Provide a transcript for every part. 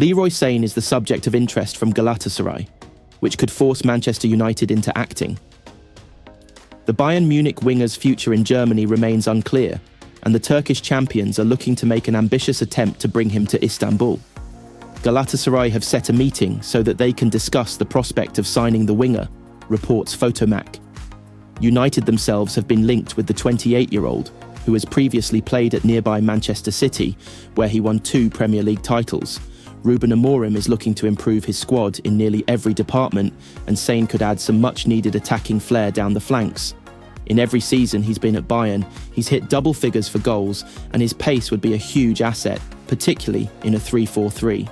Leroy Sane is the subject of interest from Galatasaray, which could force Manchester United into acting. The Bayern Munich winger's future in Germany remains unclear, and the Turkish champions are looking to make an ambitious attempt to bring him to Istanbul. Galatasaray have set a meeting so that they can discuss the prospect of signing the winger, reports Photomac. United themselves have been linked with the 28-year-old, who has previously played at nearby Manchester City, where he won 2 Premier League titles. Ruben Amorim is looking to improve his squad in nearly every department, and Sane could add some much-needed attacking flair down the flanks. In every season he's been at Bayern, he's hit double figures for goals, and his pace would be a huge asset, particularly in a 3-4-3.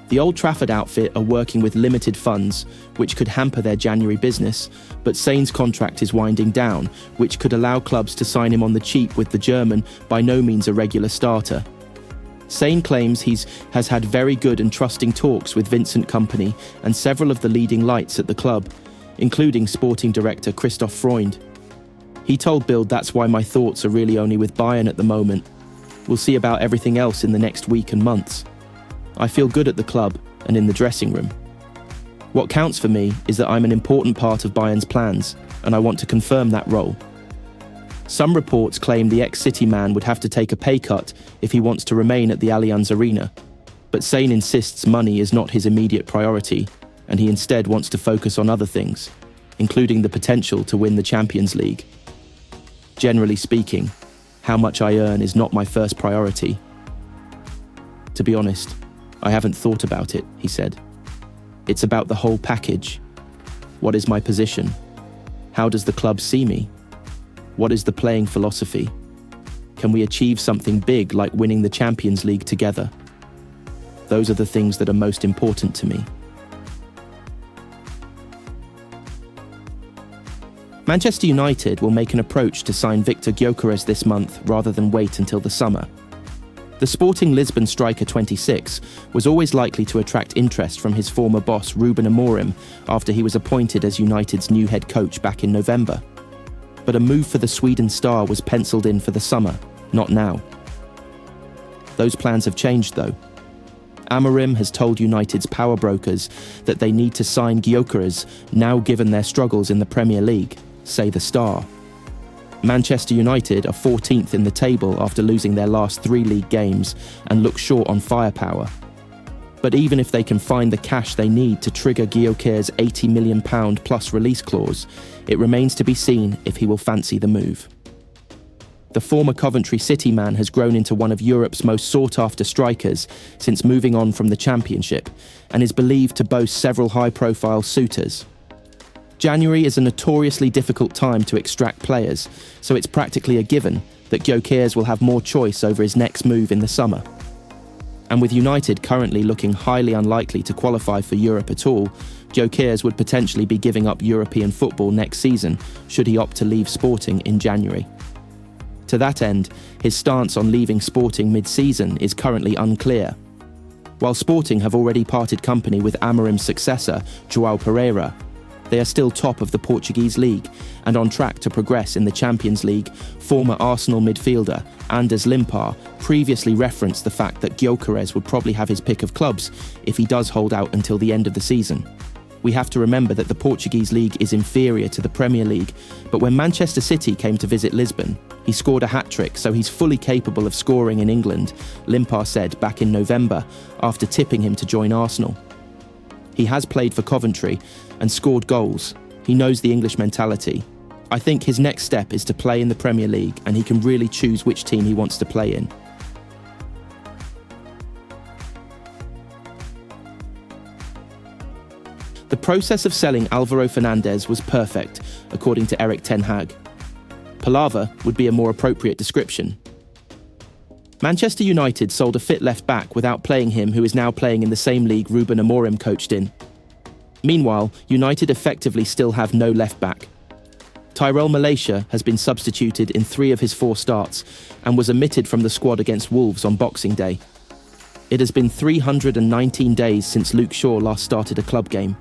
The Old Trafford outfit are working with limited funds, which could hamper their January business, but Sane's contract is winding down, which could allow clubs to sign him on the cheap, with the German by no means a regular starter. Sane claims has had very good and trusting talks with Vincent Kompany and several of the leading lights at the club, including sporting director Christoph Freund. He told Bild, "That's why my thoughts are really only with Bayern at the moment. We'll see about everything else in the next week and months. I feel good at the club and in the dressing room. What counts for me is that I'm an important part of Bayern's plans, and I want to confirm that role." Some reports claim the ex-City man would have to take a pay cut if he wants to remain at the Allianz Arena, but Sane insists money is not his immediate priority, and he instead wants to focus on other things, including the potential to win the Champions League. "Generally speaking, how much I earn is not my first priority. To be honest, I haven't thought about it," he said. "It's about the whole package. What is my position? How does the club see me? What is the playing philosophy? Can we achieve something big like winning the Champions League together? Those are the things that are most important to me." Manchester United will make an approach to sign Victor Gyökeres this month rather than wait until the summer. The Sporting Lisbon striker, 26, was always likely to attract interest from his former boss Ruben Amorim after he was appointed as United's new head coach back in November. But a move for the Sweden star was penciled in for the summer, not now. Those plans have changed though. Amorim has told United's power brokers that they need to sign Gyökeres now, given their struggles in the Premier League, say the Star. Manchester United are 14th in the table after losing their last 3 league games and look short on firepower. But even if they can find the cash they need to trigger Gyökeres' £80 million plus release clause, it remains to be seen if he will fancy the move. The former Coventry City man has grown into one of Europe's most sought-after strikers since moving on from the Championship, and is believed to boast several high-profile suitors. January is a notoriously difficult time to extract players, so it's practically a given that Gyökeres will have more choice over his next move in the summer. And with United currently looking highly unlikely to qualify for Europe at all, Gyökeres would potentially be giving up European football next season should he opt to leave Sporting in January. To that end, his stance on leaving Sporting mid-season is currently unclear. While Sporting have already parted company with Amorim's successor, João Pereira, they are still top of the Portuguese league and on track to progress in the Champions League. Former Arsenal midfielder Anders Limpar previously referenced the fact that Gyökeres would probably have his pick of clubs if he does hold out until the end of the season. We have to remember that the Portuguese league is inferior to the Premier League, but when Manchester City came to visit Lisbon, he scored a hat-trick, so he's fully capable of scoring in England, Limpar said back in November after tipping him to join Arsenal. He has played for Coventry and scored goals. He knows the English mentality. I think his next step is to play in the Premier League, and he can really choose which team he wants to play in. The process of selling Alvaro Fernandez was perfect, according to Erik ten Hag. Palaver would be a more appropriate description. Manchester United sold a fit left-back without playing him, who is now playing in the same league Ruben Amorim coached in. Meanwhile, United effectively still have no left-back. Tyrell Malacia has been substituted in 3 of his 4 starts and was omitted from the squad against Wolves on Boxing Day. It has been 319 days since Luke Shaw last started a club game.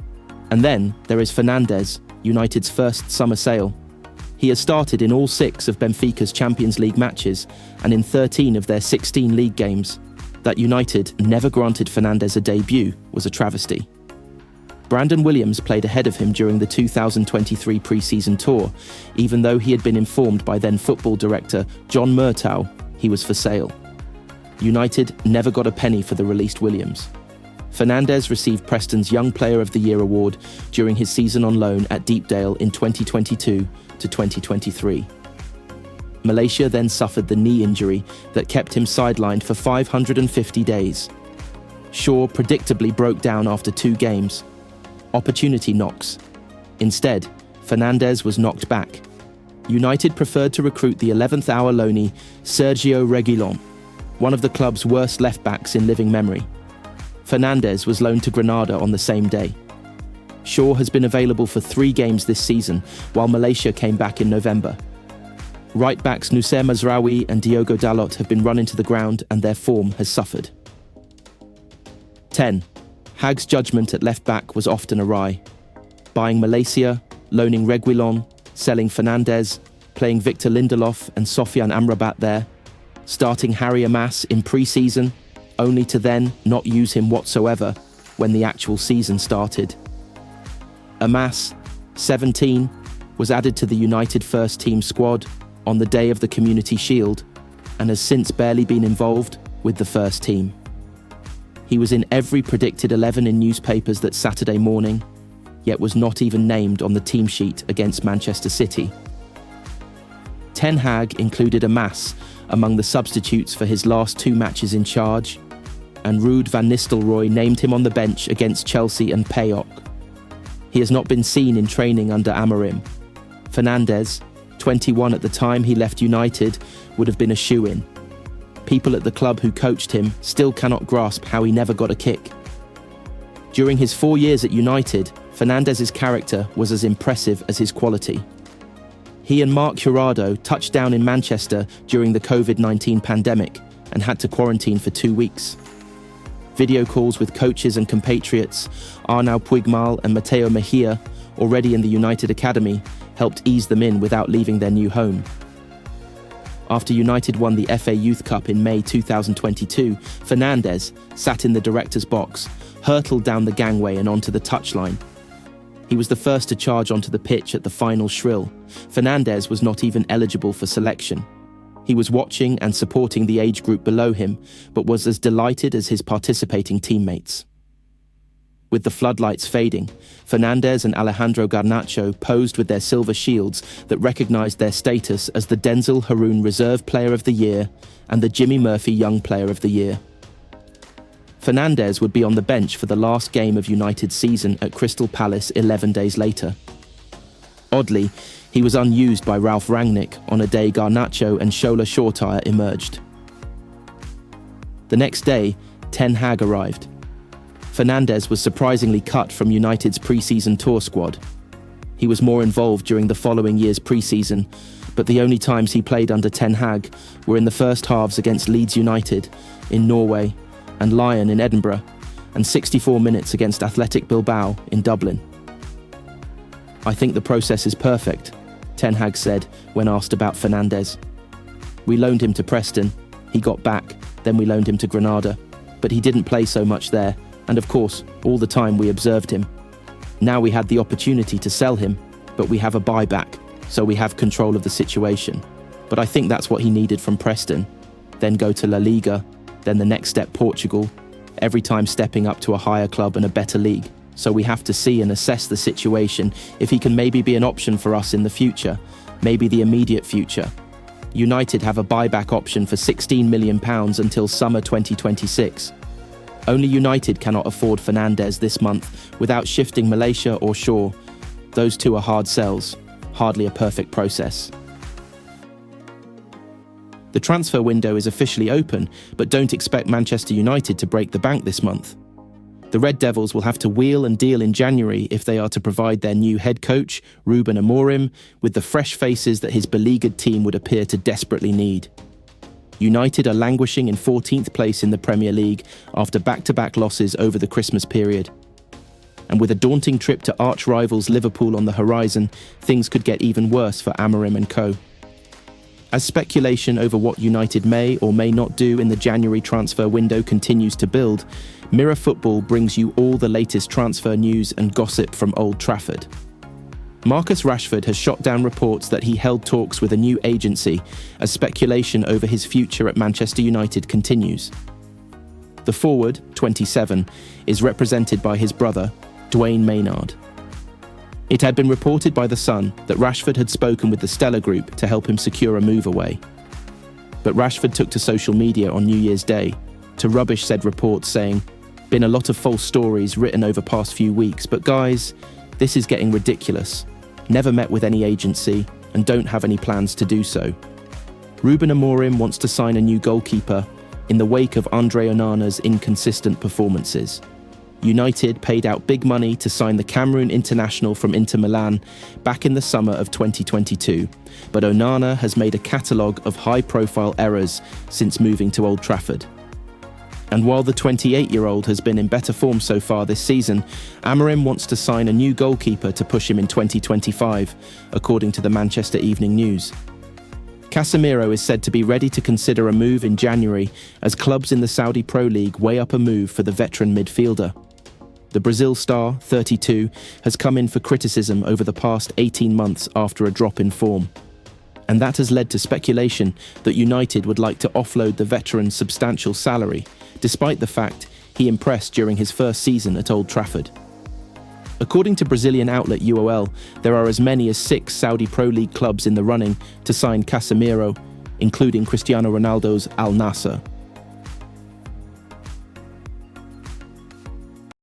And then there is Fernandes, United's first summer sale. He has started in all 6 of Benfica's Champions League matches and in 13 of their 16 league games. That United never granted Fernandes a debut was a travesty. Brandon Williams played ahead of him during the 2023 pre-season tour, even though he had been informed by then football director John Murtough he was for sale. United never got a penny for the released Williams. Fernandes received Preston's Young Player of the Year award during his season on loan at Deepdale in 2022 to 2023. Malacia then suffered the knee injury that kept him sidelined for 550 days. Shaw predictably broke down after 2 games. Opportunity knocks. Instead, Fernandes was knocked back. United preferred to recruit the 11th hour loanee Sergio Reguilón, one of the club's worst left-backs in living memory. Fernandes was loaned to Granada on the same day. Shaw has been available for 3 games this season, while Malacia came back in November. Right-backs Noussair Mazraoui and Diogo Dalot have been run into the ground and their form has suffered. 10. Hag's judgment at left-back was often awry. Buying Malacia, loaning Reguilón, selling Fernandes, playing Victor Lindelof and Sofiane Amrabat there, starting Harry Maguire in pre-season, only to then not use him whatsoever when the actual season started. Maguire, 17, was added to the United first team squad on the day of the Community Shield and has since barely been involved with the first team. He was in every predicted 11 in newspapers that Saturday morning, yet was not even named on the team sheet against Manchester City. Ten Hag included Maguire among the substitutes for his last 2 matches in charge, and Ruud van Nistelrooy named him on the bench against Chelsea and PAOK. He has not been seen in training under Amorim. Fernandes, 21 at the time he left United, would have been a shoo-in. People at the club who coached him still cannot grasp how he never got a kick. During his 4 years at United, Fernandes' character was as impressive as his quality. He and Marc Jurado touched down in Manchester during the COVID-19 pandemic and had to quarantine for 2 weeks. Video calls with coaches and compatriots, Arnau Puigmal and Mateo Mejia, already in the United Academy, helped ease them in without leaving their new home. After United won the FA Youth Cup in May 2022, Fernandes sat in the director's box, hurtled down the gangway and onto the touchline. He was the first to charge onto the pitch at the final shrill. Fernandes was not even eligible for selection. He was watching and supporting the age group below him, but was as delighted as his participating teammates. With the floodlights fading, Fernandes and Alejandro Garnacho posed with their silver shields that recognised their status as the Denzel Haroun Reserve Player of the Year and the Jimmy Murphy Young Player of the Year. Fernandes would be on the bench for the last game of United's season at Crystal Palace 11 days later. Oddly, he was unused by Ralf Rangnick on a day Garnacho and Shola Shortire emerged. The next day, Ten Hag arrived. Fernandes was surprisingly cut from United's pre-season tour squad. He was more involved during the following year's pre-season, but the only times he played under Ten Hag were in the first halves against Leeds United, in Norway, and Lyon in Edinburgh, and 64 minutes against Athletic Bilbao in Dublin. "I think the process is perfect," Ten Hag said when asked about Fernandes. "We loaned him to Preston, he got back, then we loaned him to Granada, but he didn't play so much there, and of course, all the time we observed him. Now we had the opportunity to sell him, but we have a buyback, so we have control of the situation. But I think that's what he needed from Preston. Then go to La Liga, then the next step Portugal, every time stepping up to a higher club and a better league. So we have to see and assess the situation, if he can maybe be an option for us in the future, maybe the immediate future. United have a buyback option for £16 million until summer 2026. Only United cannot afford Fernandes this month without shifting Malacia or Shaw. Those two are hard sells, hardly a perfect process. The transfer window is officially open, but don't expect Manchester United to break the bank this month. The Red Devils will have to wheel and deal in January if they are to provide their new head coach, Ruben Amorim, with the fresh faces that his beleaguered team would appear to desperately need. United are languishing in 14th place in the Premier League after back-to-back losses over the Christmas period. And with a daunting trip to arch-rivals Liverpool on the horizon, things could get even worse for Amorim and co. As speculation over what United may or may not do in the January transfer window continues to build, Mirror Football brings you all the latest transfer news and gossip from Old Trafford. Marcus Rashford has shot down reports that he held talks with a new agency as speculation over his future at Manchester United continues. The forward, 27, is represented by his brother, Dwayne Maynard. It had been reported by The Sun that Rashford had spoken with the Stella Group to help him secure a move away. But Rashford took to social media on New Year's Day to rubbish said reports, saying, "Been a lot of false stories written over past few weeks, but guys, this is getting ridiculous. Never met with any agency and don't have any plans to do so." Ruben Amorim wants to sign a new goalkeeper in the wake of Andre Onana's inconsistent performances. United paid out big money to sign the Cameroon international from Inter Milan back in the summer of 2022, but Onana has made a catalogue of high-profile errors since moving to Old Trafford. And while the 28-year-old has been in better form so far this season, Amorim wants to sign a new goalkeeper to push him in 2025, according to the Manchester Evening News. Casemiro is said to be ready to consider a move in January as clubs in the Saudi Pro League weigh up a move for the veteran midfielder. The Brazil star, 32, has come in for criticism over the past 18 months after a drop in form. And that has led to speculation that United would like to offload the veteran's substantial salary, despite the fact he impressed during his first season at Old Trafford. According to Brazilian outlet UOL, there are as many as 6 Saudi Pro League clubs in the running to sign Casemiro, including Cristiano Ronaldo's Al Nassr.